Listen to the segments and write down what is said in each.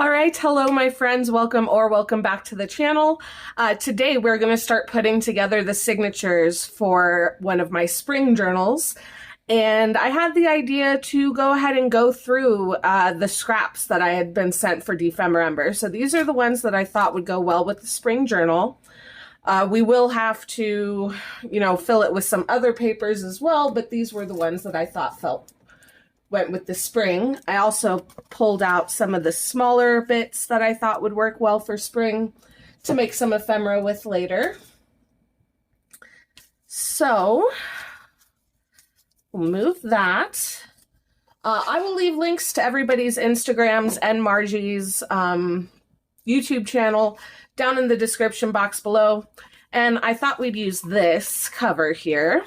All right, hello my friends, welcome back to the channel. Today we're going to start putting together the signatures for one of my spring journals. And I had the idea to go ahead and go through the scraps that I had been sent for Defember. So these are the ones that I thought would go well with the spring journal. We will have to, fill it with some other papers as well, but these were the ones that I thought went with the spring. I also pulled out some of the smaller bits that I thought would work well for spring to make some ephemera with later. So we'll move that. I will leave links to everybody's Instagrams and Margie's YouTube channel down in the description box below. And I thought we'd use this cover here.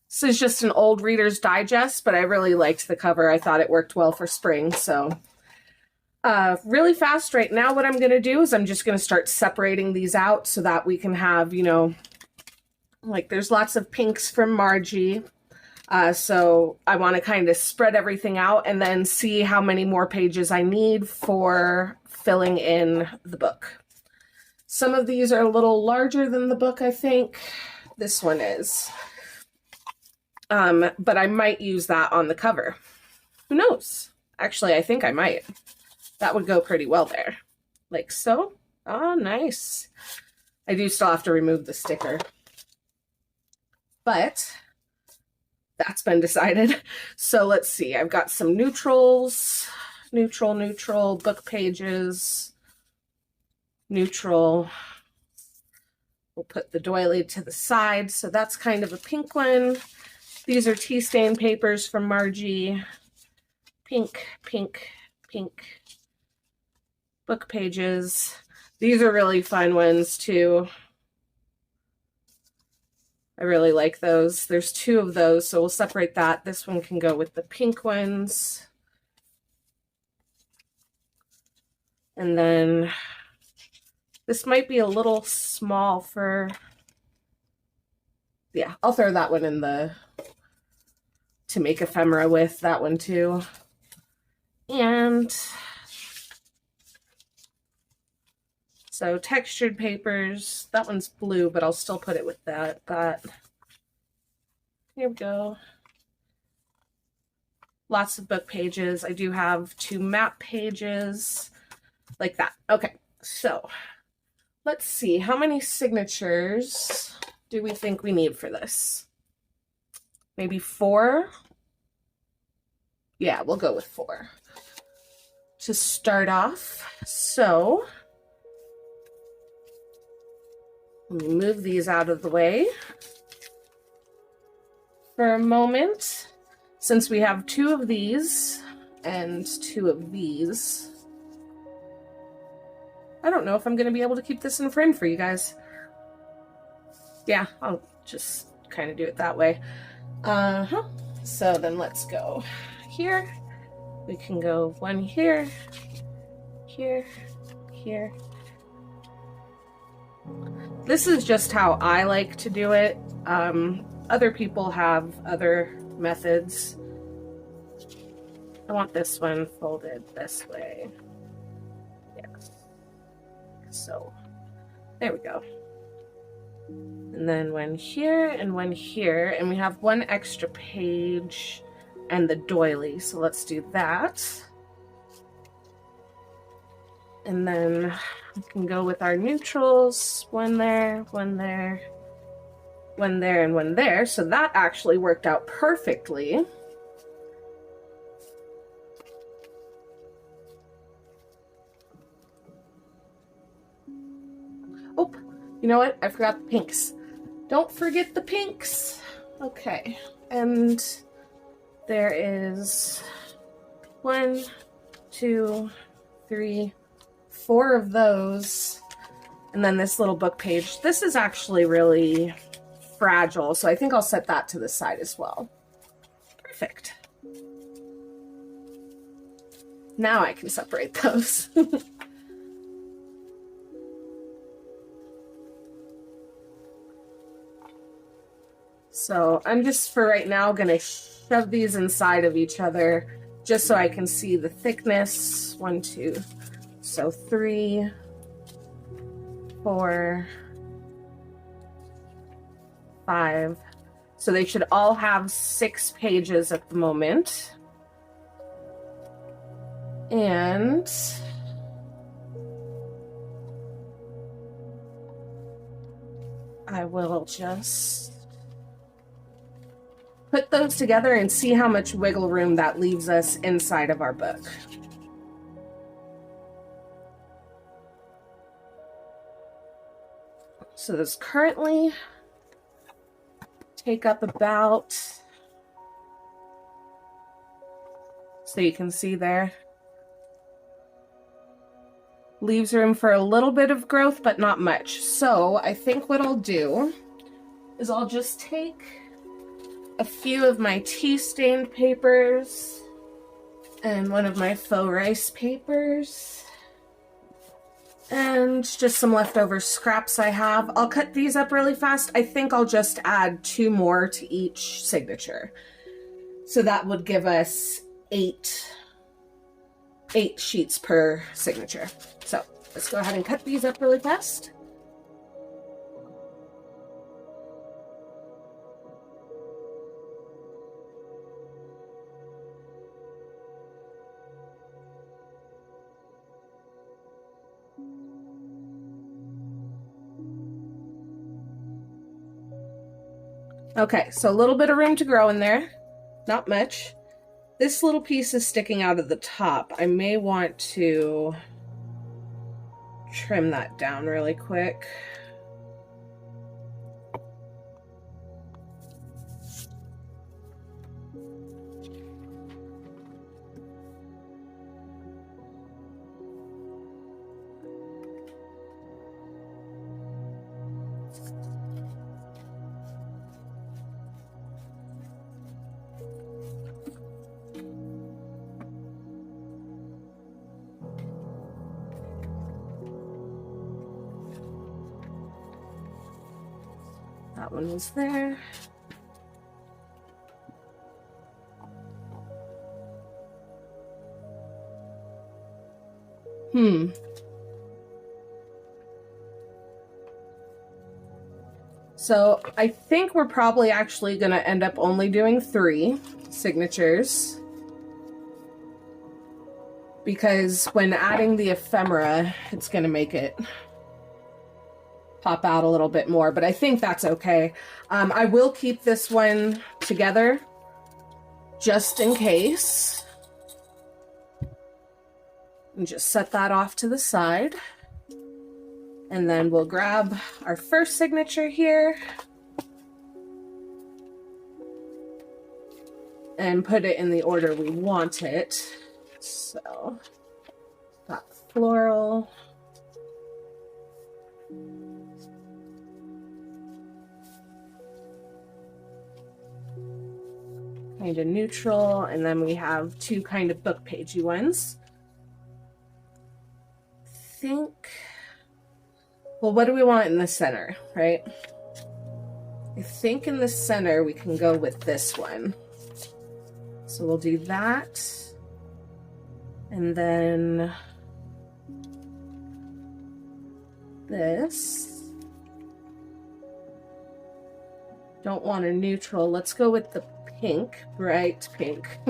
This is just an old Reader's Digest, but I really liked the cover. I thought it worked well for spring. So really fast right now, what I'm going to do is I'm just going to start separating these out so that we can have, like there's lots of pinks from Margie. So I want to kind of spread everything out and then see how many more pages I need for filling in the book. Some of these are a little larger than the book, I think. This one is. But I might use that on the cover. Who knows? Actually, I think I might. That would go pretty well there. Like so. Oh, nice. I do still have to remove the sticker. But that's been decided. So let's see. I've got some neutrals. Neutral, book pages. Neutral. We'll put the doily to the side. So that's kind of a pink one. These are tea stain papers from Margie. Pink, pink, pink. Book pages. These are really fun ones too. I really like those. There's two of those, so we'll separate that. This one can go with the pink ones. And then this might be a little small for, yeah, I'll throw that one in to make ephemera with, that one too. And so textured papers, that one's blue, but I'll still put it with that. Here we go. Lots of book pages. I do have 2 map pages like that. Okay, so let's see. How many signatures do we think we need for this? Maybe 4? Yeah, we'll go with 4 to start off. So let me move these out of the way for a moment. Since we have 2 of these and 2 of these, I don't know if I'm going to be able to keep this in frame for you guys. Yeah, I'll just kind of do it that way. So then let's go here. We can go 1 here, here, here. This is just how I like to do it. Other people have other methods. I want this one folded this way. Yes. So there we go. And then 1 here and 1 here, and we have 1 extra page and the doily, so let's do that. And then we can go with our neutrals, 1 there, 1 there, 1 there, and 1 there. So that actually worked out perfectly. Oh, you know what? I forgot the pinks. Don't forget the pinks. Okay, and there is 1, 2, 3, 4 of those. And then this little book page. This is actually really fragile, so I think I'll set that to the side as well. Perfect. Now I can separate those. So I'm just, for right now, going to shove these inside of each other just so I can see the thickness. 1, 2, so 3, 4, 5. So they should all have 6 pages at the moment. And I will just put those together and see how much wiggle room that leaves us inside of our book. So this currently take up about, so you can see there, leaves room for a little bit of growth, but not much. So I think what I'll do is I'll just take a few of my tea stained papers and one of my faux rice papers and just some leftover scraps I have. I'll cut these up really fast. I think I'll just add 2 more to each signature. So that would give us 8 sheets per signature. So let's go ahead and cut these up really fast. Okay, so a little bit of room to grow in there, not much. This little piece is sticking out of the top. I may want to trim that down really quick. That one was there. So I think we're probably actually going to end up only doing 3 signatures, because when adding the ephemera, it's going to make it pop out a little bit more, but I think that's okay. I will keep this one together just in case. And just set that off to the side. And then we'll grab our first signature here and put it in the order we want it. So, got floral. Kind of neutral, and then we have 2 kind of book pagey ones. Well, what do we want in the center, right? I think in the center we can go with this one. So we'll do that. And then this. Don't want a neutral. Let's go with the pink, bright pink.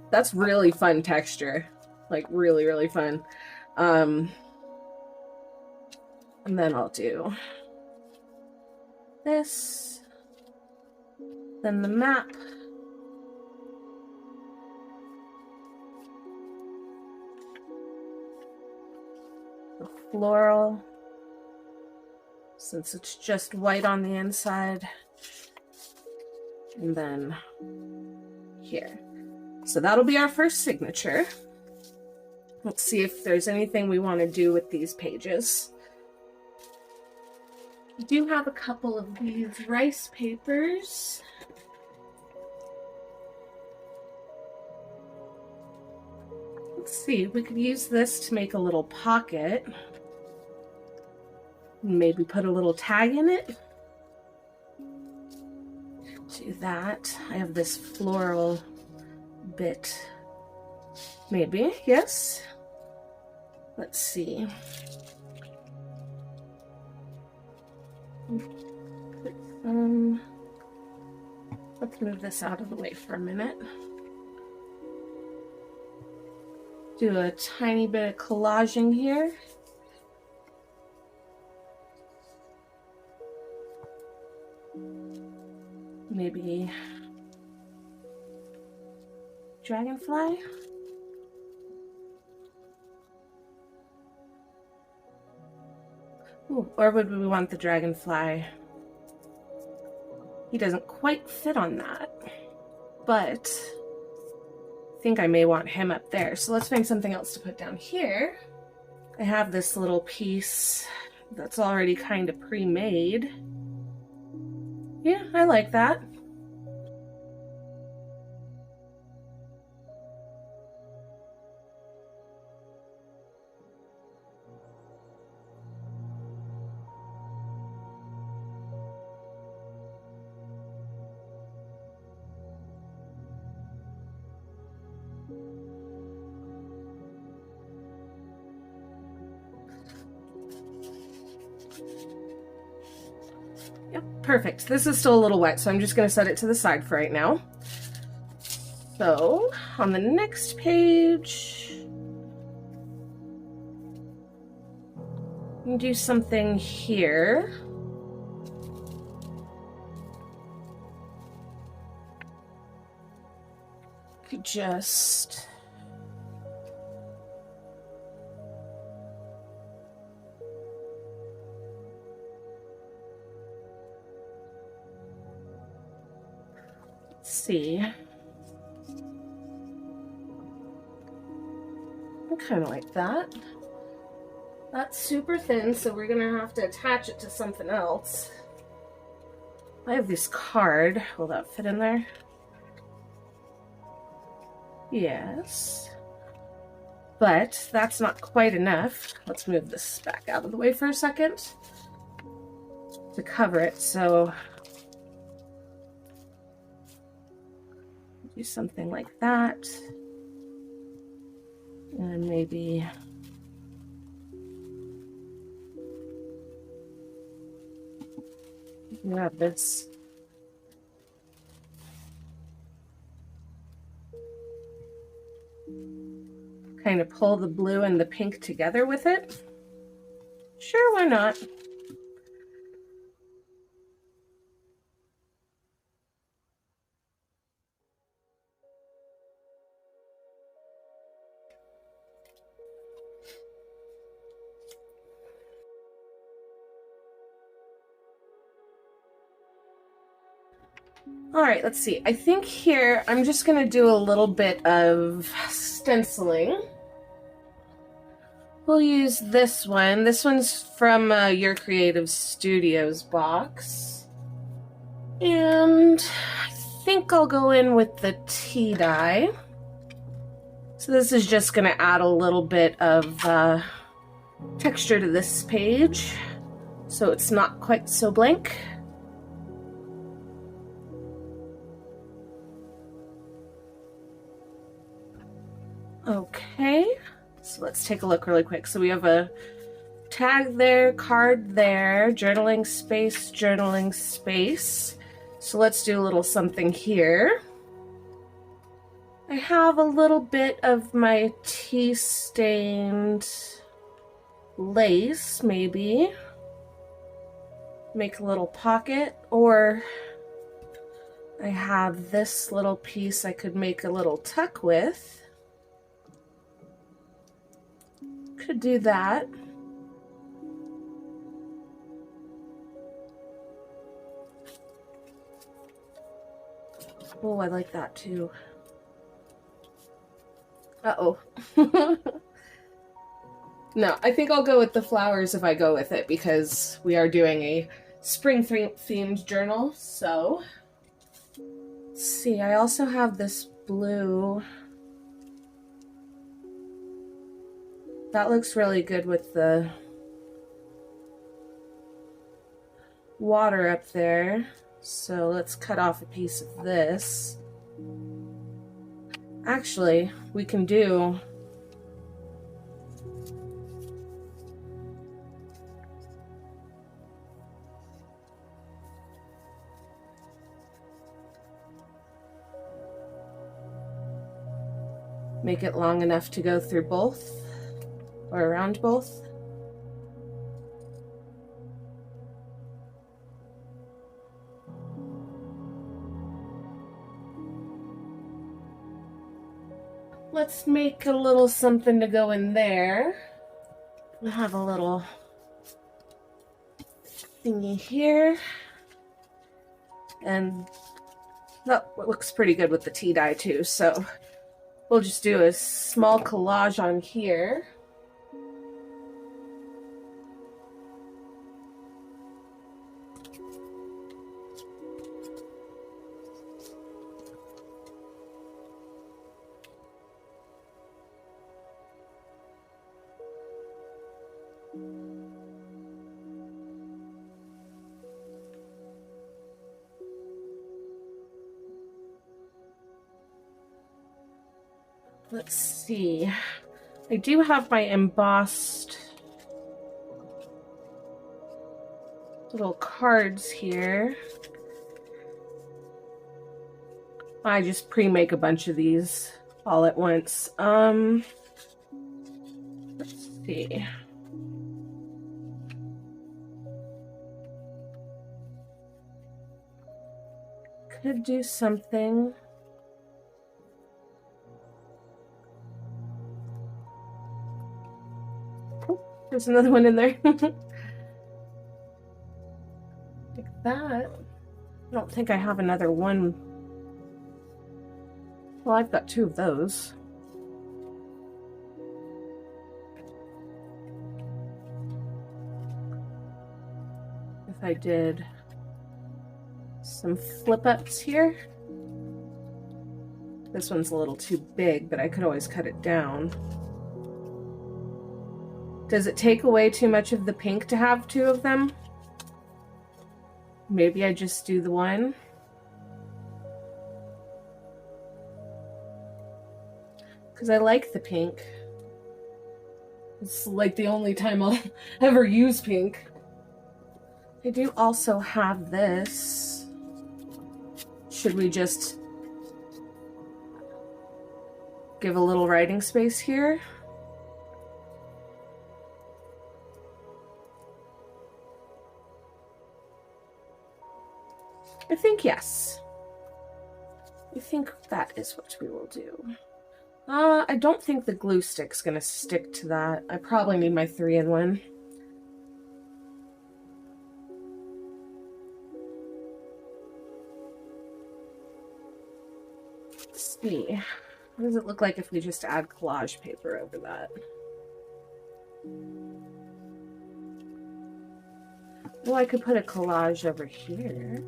That's really fun texture. Like really, really fun. And then I'll do this, then the map, the floral, since it's just white on the inside, and then here. So that'll be our first signature. Let's see if there's anything we want to do with these pages. I do have a couple of these rice papers. Let's see, we could use this to make a little pocket. Maybe put a little tag in it. Do that. I have this floral bit. Maybe, yes. Let's see. Let's move this out of the way for a minute. Do a tiny bit of collaging here. Maybe dragonfly. Ooh, or would we want the dragonfly? He doesn't quite fit on that, but I think I may want him up there. So let's find something else to put down here. I have this little piece that's already kind of pre-made. Yeah, I like that. Yep, perfect. This is still a little wet, so I'm just going to set it to the side for right now. So, on the next page, I'm going to do something here. Could just see. I kind of like that. That's super thin, so we're gonna have to attach it to something else. I have this card. Will that fit in there? Yes. But that's not quite enough. Let's move this back out of the way for a second to cover it. So do something like that. And maybe grab this. Kind of pull the blue and the pink together with it. Sure, why not? All right, let's see. I think here I'm just going to do a little bit of stenciling. We'll use this one. This one's from Your Creative Studios box. And I think I'll go in with the tea dye. So this is just going to add a little bit of texture to this page, so it's not quite so blank. Okay, so let's take a look really quick. So we have a tag there, card there, journaling space, journaling space. So let's do a little something here. I have a little bit of my tea-stained lace, maybe. Make a little pocket, or I have this little piece I could make a little tuck with. Could do that. Oh, I like that too. Uh-oh. No, I think I'll go with the flowers if I go with it, because we are doing a spring themed journal. So let's see, I also have this blue. That looks really good with the water up there. So let's cut off a piece of this. Actually, we can do make it long enough to go through both or around both. Let's make a little something to go in there. We'll have a little thingy here. And that looks pretty good with the tea dye too, so we'll just do a small collage on here. Let's see. I do have my embossed little cards here. I just pre-make a bunch of these all at once. Let's see. Could do something. There's another one in there. Like that. I don't think I have another one. Well, I've got two of those. If I did some flip ups here. This one's a little too big, but I could always cut it down. Does it take away too much of the pink to have two of them? Maybe I just do the one. Because I like the pink. It's like the only time I'll ever use pink. I do also have this. Should we just give a little writing space here? I think yes. I think that is what we will do. I don't think the glue stick's gonna stick to that. I probably need my 3-in-1. Let's see. What does it look like if we just add collage paper over that? Well, I could put a collage over here.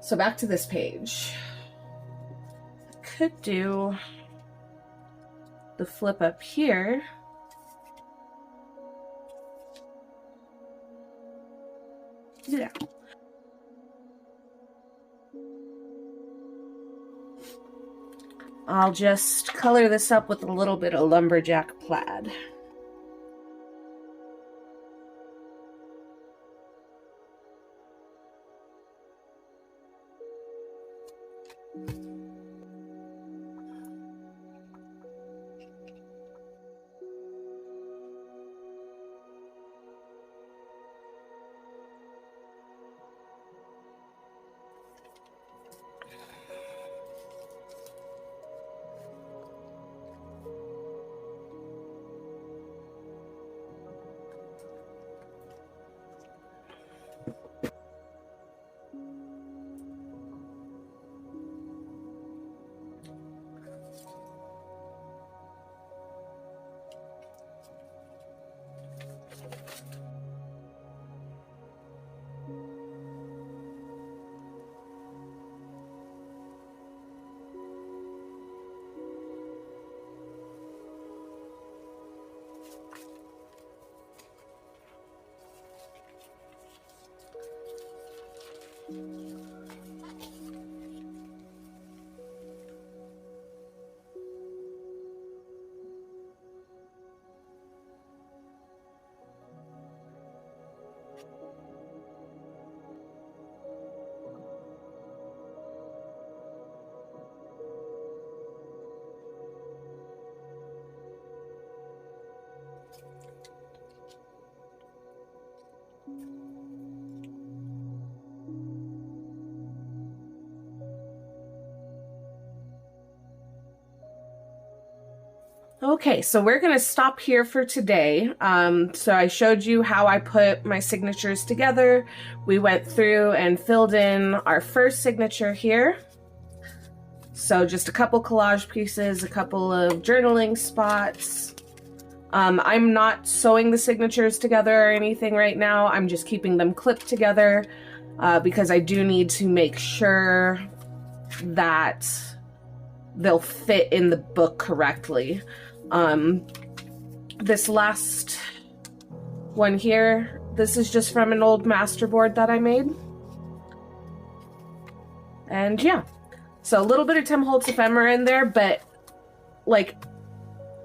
So back to this page. I could do the flip up here. Yeah. I'll just color this up with a little bit of lumberjack plaid. Okay, so we're going to stop here for today. So I showed you how I put my signatures together. We went through and filled in our first signature here. So just a couple collage pieces, a couple of journaling spots. I'm not sewing the signatures together or anything right now. I'm just keeping them clipped together because I do need to make sure that they'll fit in the book correctly. This last one here, this is just from an old masterboard that I made. And yeah, so a little bit of Tim Holtz ephemera in there, but like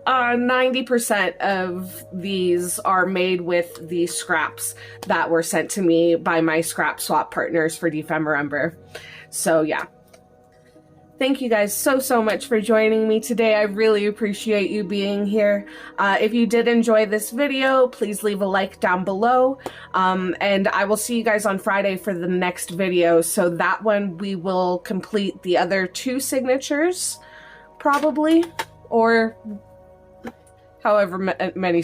90% of these are made with the scraps that were sent to me by my scrap swap partners for Defemberember. So yeah. Thank you guys so much for joining me today. I really appreciate you being here. If you did enjoy this video, please leave a like down below. And I will see you guys on Friday for the next video. So that one we will complete the other 2 signatures, probably, or however many